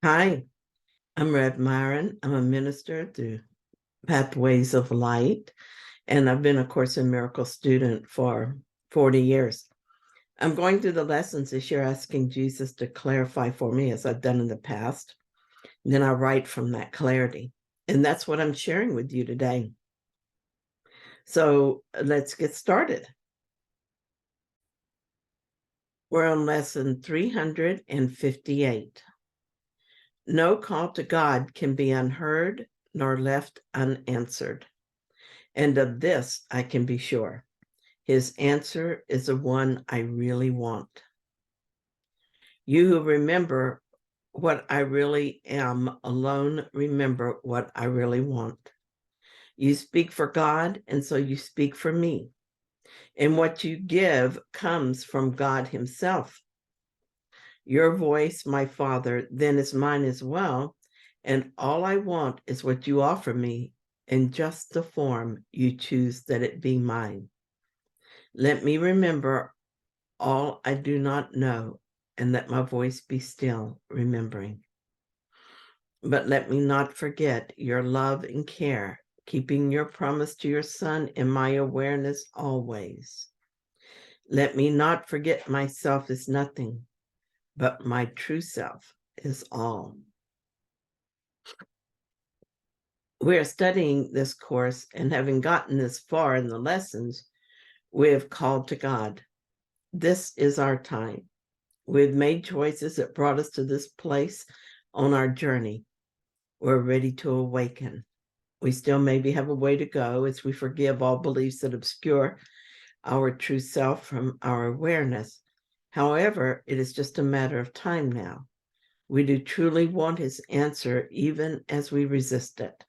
Hi, I'm Rev Myron. I'm a minister through Pathways of Light, and I've been a Course in Miracles student for 40 years. I'm going through the lessons this year, asking Jesus to clarify for me as I've done in the past. And then I write from that clarity. And that's what I'm sharing with you today. So let's get started. We're on lesson 358. No call to God can be unheard nor left unanswered. And of this I can be sure. His answer is the one I really want. You who remember what I really am alone remember what I really want. You speak for God, and so you speak for me. And what you give comes from God himself. Your voice, my Father, then is mine as well, and all I want is what you offer me in just the form you choose that it be mine. Let me remember all I do not know, and let my voice be still, remembering. But let me not forget your love and care, keeping your promise to your Son in my awareness always. Let me not forget myself is nothing, but my true self is all. We are studying this course, and having gotten this far in the lessons, we have called to God. This is our time. We've made choices that brought us to this place on our journey. We're ready to awaken. We still maybe have a way to go as we forgive all beliefs that obscure our true self from our awareness. However, it is just a matter of time now. We do truly want his answer, even as we resist it.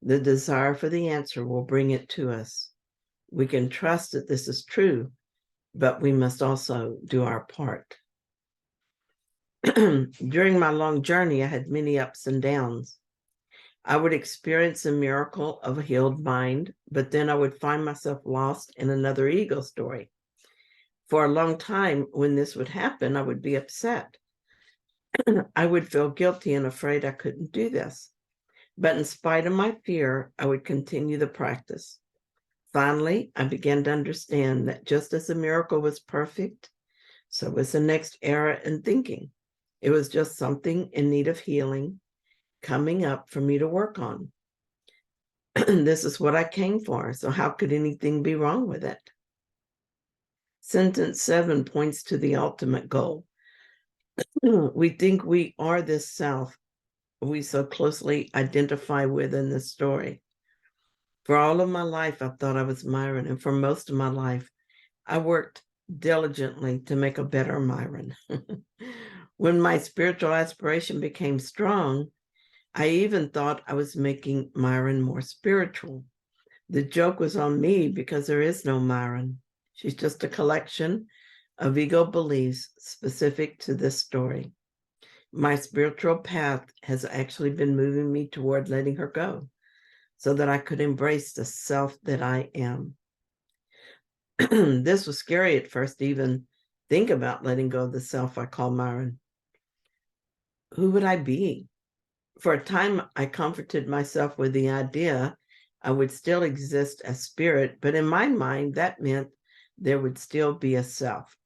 The desire for the answer will bring it to us. We can trust that this is true, but we must also do our part. During my long journey, I had many ups and downs. I would experience a miracle of a healed mind, but then I would find myself lost in another ego story. For a long time, when this would happen, I would be upset. I would feel guilty and afraid I couldn't do this. But in spite of my fear, I would continue the practice. Finally, I began to understand that just as the miracle was perfect, so was the next era in thinking. It was just something in need of healing coming up for me to work on. This is what I came for, so how could anything be wrong with it? Sentence 7 points to the ultimate goal. We think we are this self we so closely identify with in this story. For all of my life, I thought I was Myron, and for most of my life, I worked diligently to make a better Myron. When my spiritual aspiration became strong, I even thought I was making Myron more spiritual. The joke was on me because there is no Myron. She's just a collection of ego beliefs specific to this story. My spiritual path has actually been moving me toward letting her go so that I could embrace the self that I am. This was scary at first to even think about letting go of the self I call Myron. Who would I be? For a time, I comforted myself with the idea I would still exist as spirit, but in my mind, that meant there would still be a self.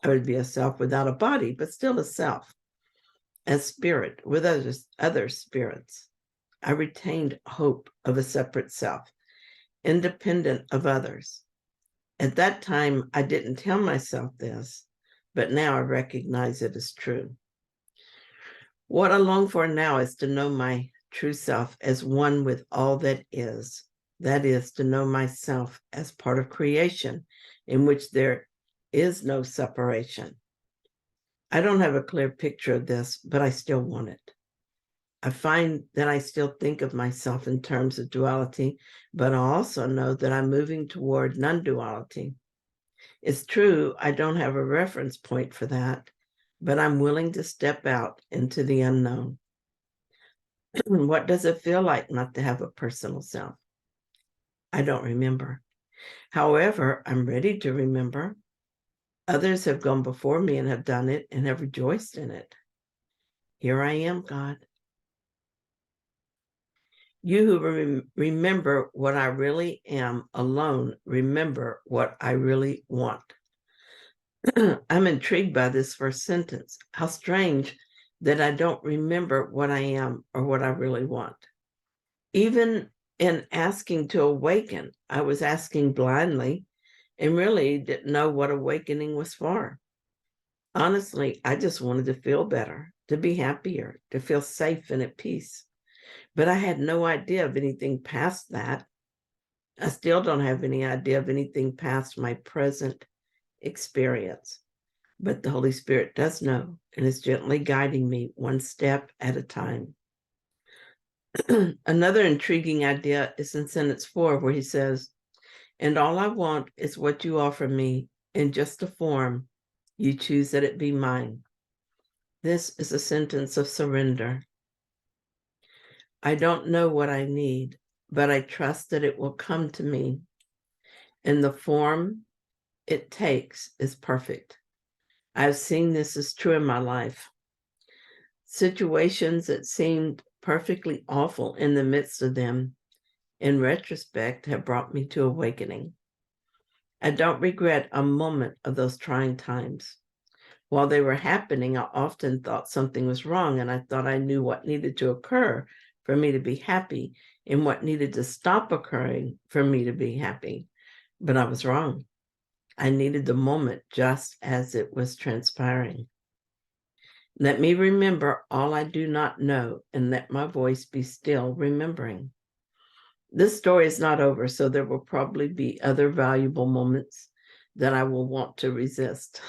I would be a self without a body, but still a self, as spirit with other spirits. I retained hope of a separate self, independent of others. At that time, I didn't tell myself this, but now I recognize it as true. What I long for now is to know my true self as one with all that is to know myself as part of creation in which there is no separation. I don't have a clear picture of this, but I still want it. I find that I still think of myself in terms of duality, but I also know that I'm moving toward non-duality. It's true, I don't have a reference point for that, but I'm willing to step out into the unknown. What does it feel like not to have a personal self? I don't remember. However, I'm ready to remember. Others have gone before me and have done it and have rejoiced in it. Here I am, God. You who remember what I really am alone, remember what I really want. I'm intrigued by this first sentence. How strange that I don't remember what I am or what I really want. Even in asking to awaken, I was asking blindly and really didn't know what awakening was for. Honestly, I just wanted to feel better, to be happier, to feel safe and at peace. But I had no idea of anything past that. I still don't have any idea of anything past my present experience. But the Holy Spirit does know and is gently guiding me one step at a time. Another intriguing idea is in sentence 4, where he says, and all I want is what you offer me in just a form you choose that it be mine. This is a sentence of surrender. I don't know what I need, but I trust that it will come to me. And the form it takes is perfect. I've seen this is true in my life. Situations that seemed perfectly awful in the midst of them, in retrospect, have brought me to awakening. I don't regret a moment of those trying times. While they were happening, I often thought something was wrong, and I thought I knew what needed to occur for me to be happy and what needed to stop occurring for me to be happy. But I was wrong. I needed the moment just as it was transpiring. Let me remember all I do not know, and let my voice be still remembering. This story is not over, so there will probably be other valuable moments that I will want to resist.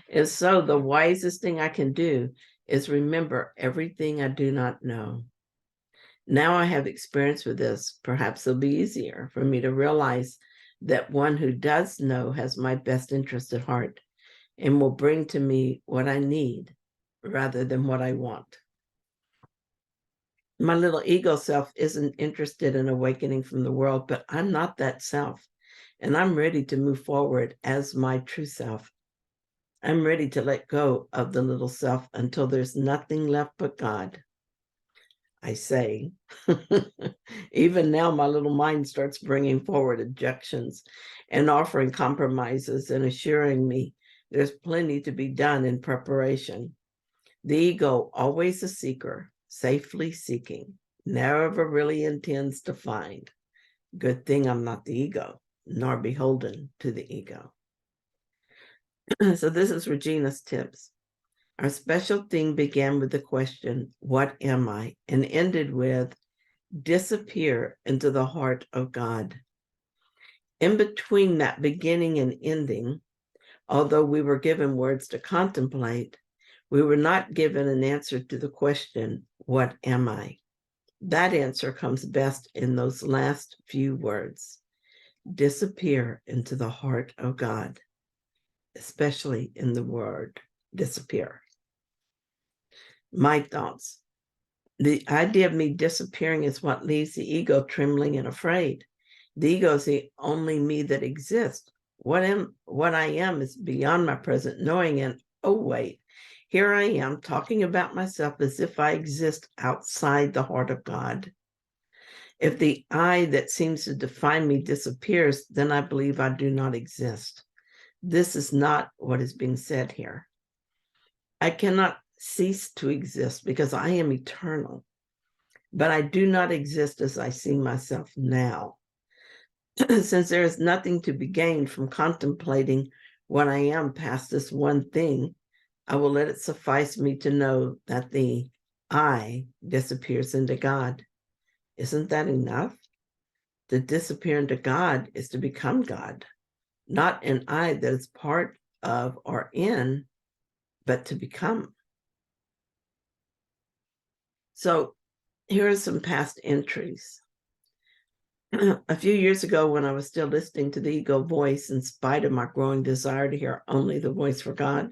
If so, the wisest thing I can do is remember everything I do not know. Now I have experience with this, perhaps it'll be easier for me to realize that one who does know has my best interest at heart and will bring to me what I need rather than what I want. My little ego self isn't interested in awakening from the world, but I'm not that self, and I'm ready to move forward as my true self. I'm ready to let go of the little self until there's nothing left but God. I say, even now my little mind starts bringing forward objections and offering compromises and assuring me there's plenty to be done in preparation. The ego, always a seeker, safely seeking, never really intends to find. Good thing I'm not the ego, nor beholden to the ego. So this is Regina's tips. Our special thing began with the question, what am I? And ended with, disappear into the heart of God. In between that beginning and ending, although we were given words to contemplate, we were not given an answer to the question, what am I? That answer comes best in those last few words. Disappear into the heart of God, especially in the word disappear. My thoughts. The idea of me disappearing is what leaves the ego trembling and afraid. The ego is the only me that exists. What I am is beyond my present knowing, and oh wait, here I am talking about myself as if I exist outside the heart of God. If the I that seems to define me disappears, then I believe I do not exist. This is not what is being said here. I cannot cease to exist because I am eternal, but I do not exist as I see myself now. Since there is nothing to be gained from contemplating what I am past this one thing, I will let it suffice me to know that the I disappears into God. Isn't that enough? To disappear into God is to become God, not an I that is part of or in, but to become. So here are some past entries. A few years ago, when I was still listening to the ego voice, in spite of my growing desire to hear only the voice for God,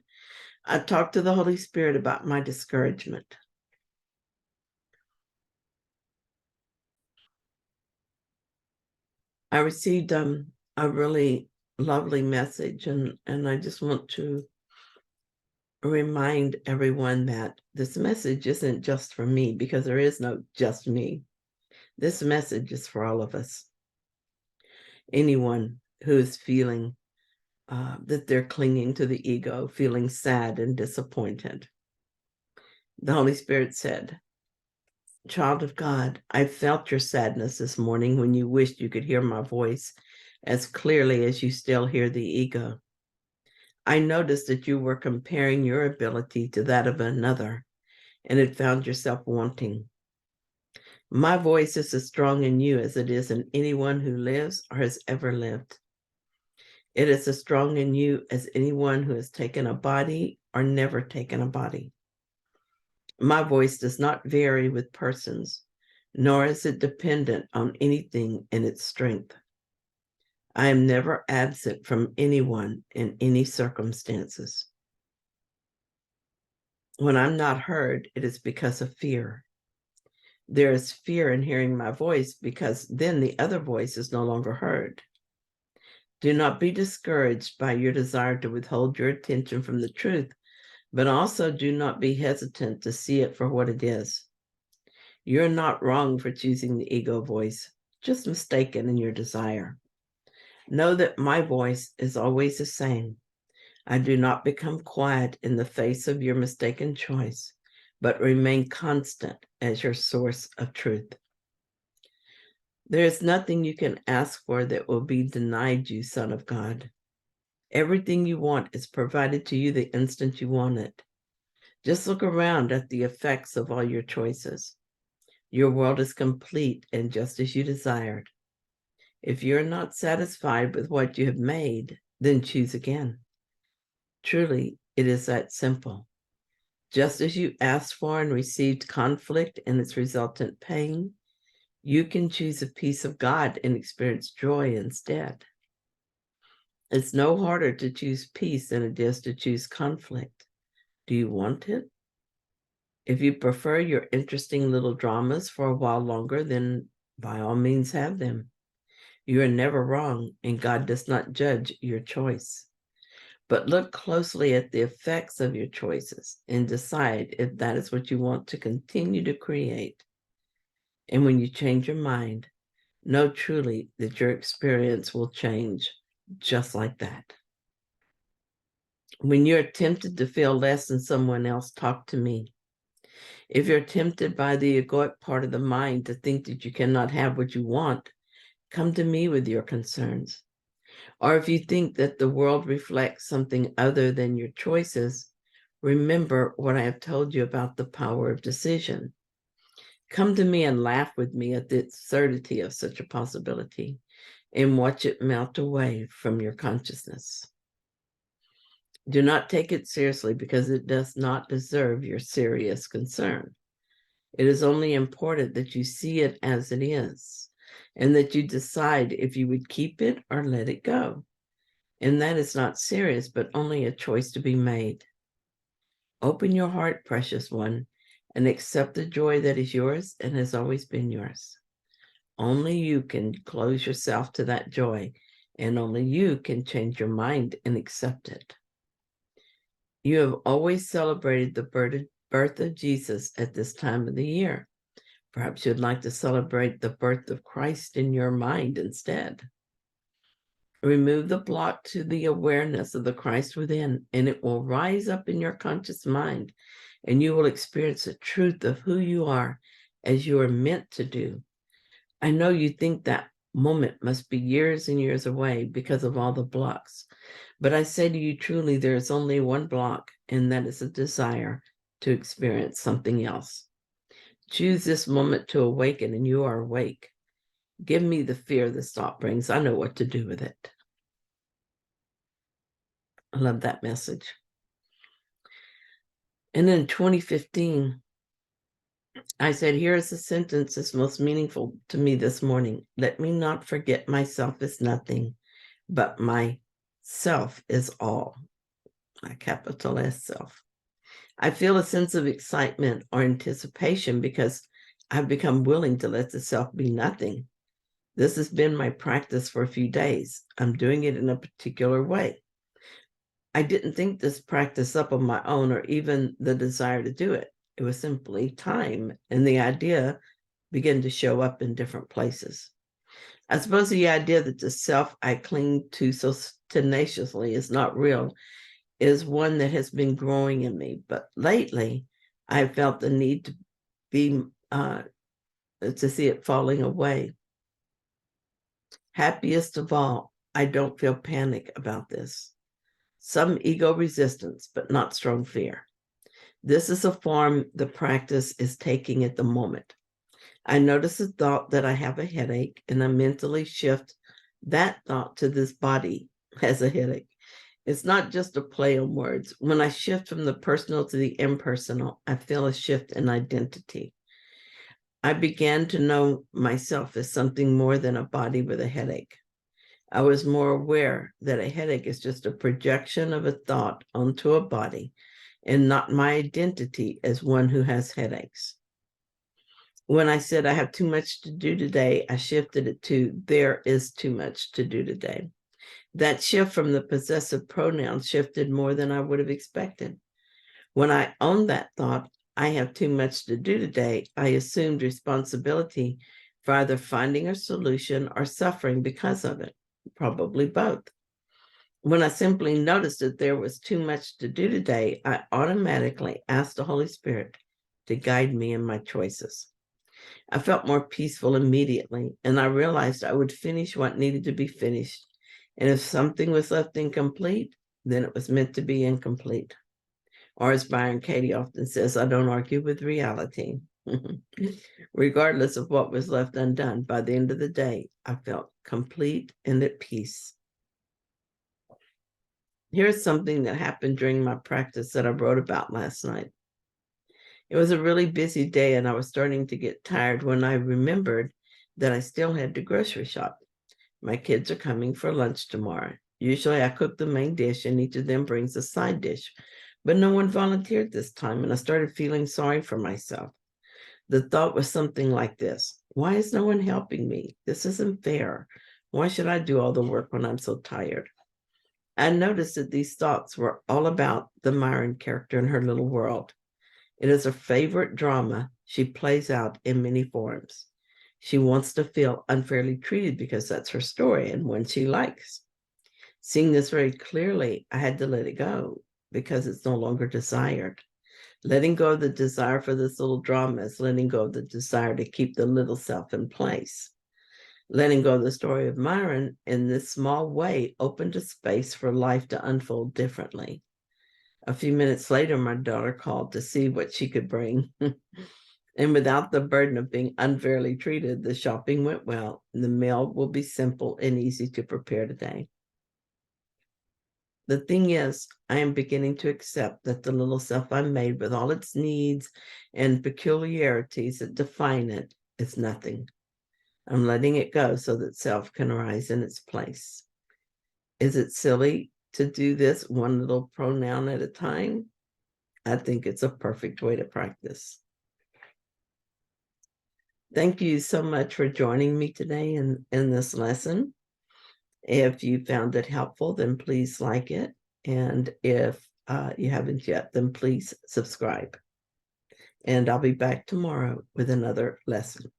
I talked to the Holy Spirit about my discouragement. I received a really lovely message, and I just want to remind everyone that this message isn't just for me, because there is no just me. This message is for all of us. Anyone who is feeling that they're clinging to the ego, feeling sad and disappointed. The Holy Spirit said, "Child of God, I felt your sadness this morning when you wished you could hear my voice as clearly as you still hear the ego. I noticed that you were comparing your ability to that of another and had found yourself wanting. My voice is as strong in you as it is in anyone who lives or has ever lived. It is as strong in you as anyone who has taken a body or never taken a body. My voice does not vary with persons, nor is it dependent on anything in its strength. I am never absent from anyone in any circumstances. When I'm not heard, it is because of fear. There is fear in hearing my voice because then the other voice is no longer heard. Do not be discouraged by your desire to withhold your attention from the truth, but also do not be hesitant to see it for what it is. You're not wrong for choosing the ego voice, just mistaken in your desire. Know that my voice is always the same. I do not become quiet in the face of your mistaken choice, but remain constant as your source of truth. There is nothing you can ask for that will be denied you, Son of God. Everything you want is provided to you the instant you want it. Just look around at the effects of all your choices. Your world is complete and just as you desired. If you're not satisfied with what you have made, then choose again. Truly, it is that simple. Just as you asked for and received conflict and its resultant pain, you can choose a peace of God and experience joy instead. It's no harder to choose peace than it is to choose conflict. Do you want it? If you prefer your interesting little dramas for a while longer, then by all means have them. You are never wrong, and God does not judge your choice. But look closely at the effects of your choices and decide if that is what you want to continue to create. And when you change your mind, know truly that your experience will change just like that. When you're tempted to feel less than someone else, talk to me. If you're tempted by the egoic part of the mind to think that you cannot have what you want, come to me with your concerns. Or if you think that the world reflects something other than your choices, remember what I have told you about the power of decision. Come to me and laugh with me at the absurdity of such a possibility and watch it melt away from your consciousness. Do not take it seriously because it does not deserve your serious concern. It is only important that you see it as it is and that you decide if you would keep it or let it go. And that is not serious, but only a choice to be made. Open your heart, precious one, and accept the joy that is yours and has always been yours. Only you can close yourself to that joy, and only you can change your mind and accept it. You have always celebrated the birth of Jesus at this time of the year. Perhaps you'd like to celebrate the birth of Christ in your mind instead. Remove the block to the awareness of the Christ within, and it will rise up in your conscious mind, and you will experience the truth of who you are as you are meant to do. I know you think that moment must be years and years away because of all the blocks, but I say to you truly, there is only one block, and that is a desire to experience something else. Choose this moment to awaken, and you are awake. Give me the fear this thought brings. I know what to do with it. I love that message. And in 2015, I said, here is a sentence that's most meaningful to me this morning. Let me not forget myself is nothing, but myself is all. My capital S self. I feel a sense of excitement or anticipation because I've become willing to let the self be nothing. This has been my practice for a few days. I'm doing it in a particular way. I didn't think this practice up on my own or even the desire to do it. It was simply time, and the idea began to show up in different places. I suppose the idea that the self I cling to so tenaciously is not real is one that has been growing in me. But lately, I felt the need to be to see it falling away. Happiest of all, I don't feel panic about this. Some ego resistance, but not strong fear. This is a form the practice is taking at the moment. I notice the thought that I have a headache, and I mentally shift that thought to this body has a headache. It's not just a play on words. When I shift from the personal to the impersonal, I feel a shift in identity. I began to know myself as something more than a body with a headache. I was more aware that a headache is just a projection of a thought onto a body and not my identity as one who has headaches. When I said I have too much to do today, I shifted it to there is too much to do today. That shift from the possessive pronoun shifted more than I would have expected. When I owned that thought, I have too much to do today, I assumed responsibility for either finding a solution or suffering because of it, probably both. When I simply noticed that there was too much to do today, I automatically asked the Holy Spirit to guide me in my choices. I felt more peaceful immediately, and I realized I would finish what needed to be finished. And if something was left incomplete, then it was meant to be incomplete. Or as Byron Katie often says, I don't argue with reality. Regardless of what was left undone, by the end of the day, I felt complete and at peace. Here's something that happened during my practice that I wrote about last night. It was a really busy day, and I was starting to get tired when I remembered that I still had to grocery shop. My kids are coming for lunch tomorrow. Usually I cook the main dish and each of them brings a side dish, but no one volunteered this time, and I started feeling sorry for myself. The thought was something like this: why is no one helping me? This isn't fair. Why should I do all the work when I'm so tired? I noticed that these thoughts were all about the Myron character and her little world. It is her favorite drama she plays out in many forms. She wants to feel unfairly treated because that's her story and one she likes. Seeing this very clearly, I had to let it go because it's no longer desired. Letting go of the desire for this little drama is letting go of the desire to keep the little self in place. Letting go of the story of Myron in this small way opened a space for life to unfold differently. A few minutes later, my daughter called to see what she could bring. And without the burden of being unfairly treated, the shopping went well. And the meal will be simple and easy to prepare today. The thing is, I am beginning to accept that the little self I made, with all its needs and peculiarities that define it, is nothing. I'm letting it go so that self can arise in its place. Is it silly to do this one little pronoun at a time? I think it's a perfect way to practice. Thank you so much for joining me today in this lesson. If you found it helpful, then please like it. And if you haven't yet, then please subscribe. And I'll be back tomorrow with another lesson.